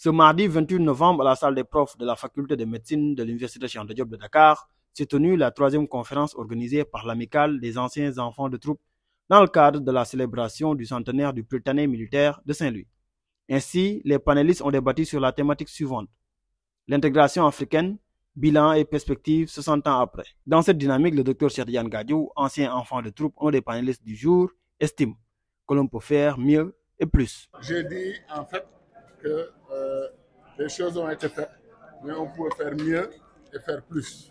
Ce mardi 28 novembre, à la salle des profs de la faculté de médecine de l'Université Cheikh Anta Diop de Dakar, s'est tenue la troisième conférence organisée par l'Amicale des anciens enfants de troupe dans le cadre de la célébration du centenaire du Prytanée militaire de Saint-Louis. Ainsi, les panélistes ont débattu sur la thématique suivante: l'intégration africaine, bilan et perspectives 60 ans après. Dans cette dynamique, le Dr Cheikh Tidiane Gadio, ancien enfant de troupe, un des panélistes du jour, estime que l'on peut faire mieux et plus. J'ai dit en fait que les choses ont été faites, mais on pouvait faire mieux et faire plus.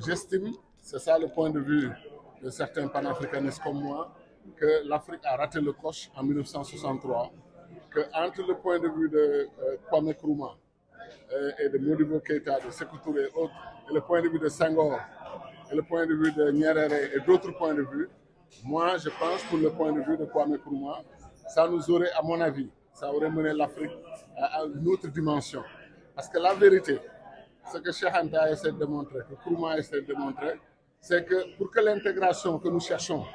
J'estime, c'est ça le point de vue de certains panafricanistes comme moi, que l'Afrique a raté le coche en 1963, que entre le point de vue de Kwame Nkrumah et de Modibo Keïta, de Sékou Touré et autres, et le point de vue de Senghor, et le point de vue de Nyerere et d'autres points de vue, moi je pense pour le point de vue de Kwame Nkrumah, ça nous aurait, à mon avis, ça aurait mené l'Afrique à une autre dimension. Parce que la vérité, ce que Cheikh Anta essaie de démontrer, que Nkrumah essaie de démontrer, c'est que pour que l'intégration que nous cherchons,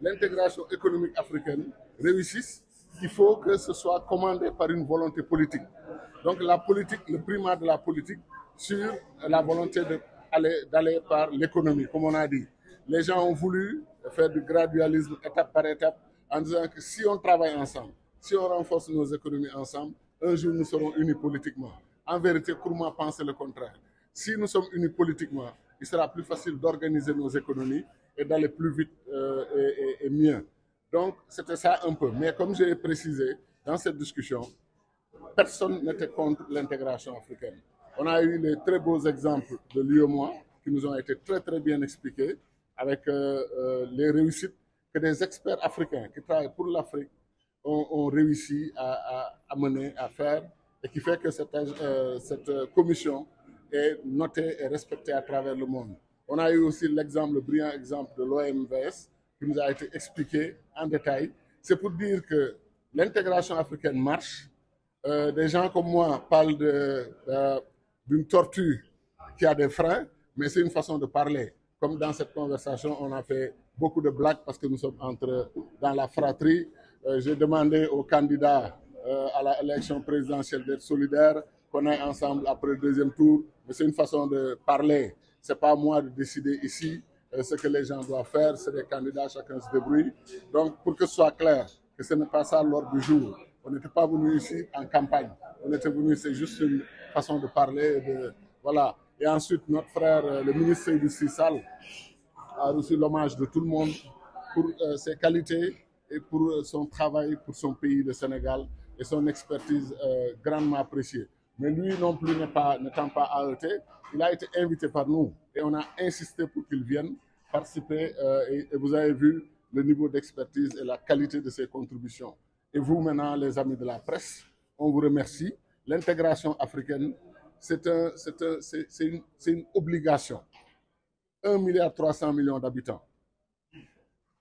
l'intégration économique africaine réussisse, il faut que ce soit commandé par une volonté politique. Donc la politique, le primat de la politique sur la volonté d'aller par l'économie, comme on a dit. Les gens ont voulu faire du gradualisme étape par étape en disant que si on travaille ensemble, si on renforce nos économies ensemble, un jour nous serons unis politiquement. En vérité, Nkrumah pensait le contraire. Si nous sommes unis politiquement, il sera plus facile d'organiser nos économies et d'aller plus vite et mieux. Donc, c'était ça un peu. Mais comme j'ai précisé dans cette discussion, personne n'était contre l'intégration africaine. On a eu les très beaux exemples de l'UEMOA qui nous ont été très très bien expliqués avec les réussites que des experts africains qui travaillent pour l'Afrique ont réussi à mener, à faire, et qui fait que cette commission est notée et respectée à travers le monde. On a eu aussi l'exemple, le brillant exemple de l'OMVS qui nous a été expliqué en détail. C'est pour dire que l'intégration africaine marche. Des gens comme moi parlent d'une tortue qui a des freins, mais c'est une façon de parler. Comme dans cette conversation, on a fait beaucoup de blagues parce que nous sommes dans la fratrie. J'ai demandé aux candidats à l'élection présidentielle d'être solidaires, qu'on aille ensemble après le deuxième tour, mais c'est une façon de parler. Ce n'est pas à moi de décider ici ce que les gens doivent faire, c'est des candidats, chacun se débrouille. Donc, pour que ce soit clair, que ce n'est pas ça l'ordre du jour. On n'était pas venu ici en campagne. On était venu, c'est juste une façon de parler. Voilà. Et ensuite, notre frère, le ministre Seydou Sissal, a reçu l'hommage de tout le monde pour ses qualités et pour son travail pour son pays, le Sénégal, et son expertise grandement appréciée. Mais lui non plus n'étant pas AET, il a été invité par nous et on a insisté pour qu'il vienne participer et vous avez vu le niveau d'expertise et la qualité de ses contributions. Et vous maintenant, les amis de la presse, on vous remercie. L'intégration africaine, c'est une obligation. 1,3 milliard d'habitants,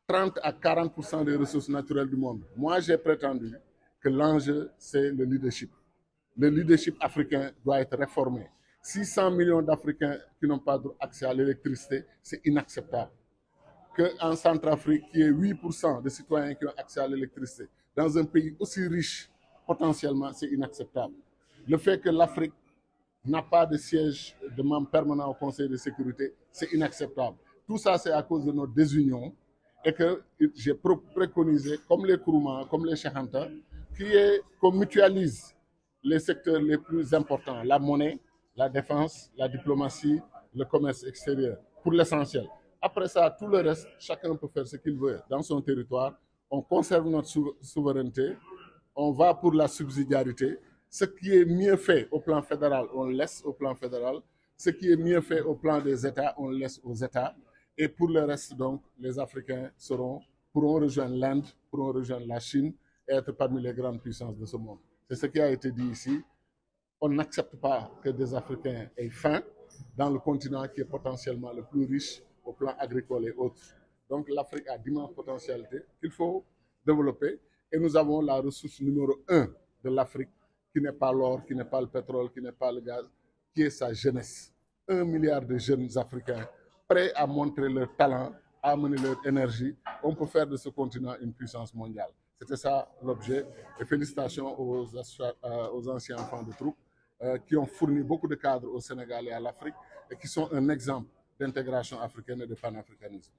30 à 40% des ressources naturelles du monde. Moi, j'ai prétendu que l'enjeu, c'est le leadership. Le leadership africain doit être réformé. 600 millions d'Africains qui n'ont pas accès à l'électricité, c'est inacceptable. Qu'en Centrafrique, il y ait 8% de citoyens qui ont accès à l'électricité, dans un pays aussi riche, potentiellement, c'est inacceptable. Le fait que l'Afrique n'a pas de siège de membre permanent au Conseil de sécurité, c'est inacceptable. Tout ça, c'est à cause de notre désunion et que j'ai préconisé, comme les Nkrumah, comme les Cheikh Anta, qu'on mutualise les secteurs les plus importants, la monnaie, la défense, la diplomatie, le commerce extérieur, pour l'essentiel. Après ça, tout le reste, chacun peut faire ce qu'il veut dans son territoire. On conserve notre souveraineté, on va pour la subsidiarité. Ce qui est mieux fait au plan fédéral, on le laisse au plan fédéral. Ce qui est mieux fait au plan des États, on le laisse aux États. Et pour le reste, donc, les Africains pourront rejoindre l'Inde, pourront rejoindre la Chine et être parmi les grandes puissances de ce monde. C'est ce qui a été dit ici. On n'accepte pas que des Africains aient faim dans le continent qui est potentiellement le plus riche au plan agricole et autres. Donc l'Afrique a d'immenses potentialités qu'il faut développer. Et nous avons la ressource numéro 1 de l'Afrique, qui n'est pas l'or, qui n'est pas le pétrole, qui n'est pas le gaz, qui est sa jeunesse. 1 milliard de jeunes Africains prêts à montrer leur talent, à amener leur énergie. On peut faire de ce continent une puissance mondiale. C'était ça l'objet. Et félicitations aux anciens enfants de troupe qui ont fourni beaucoup de cadres au Sénégal et à l'Afrique et qui sont un exemple d'intégration africaine et de panafricanisme.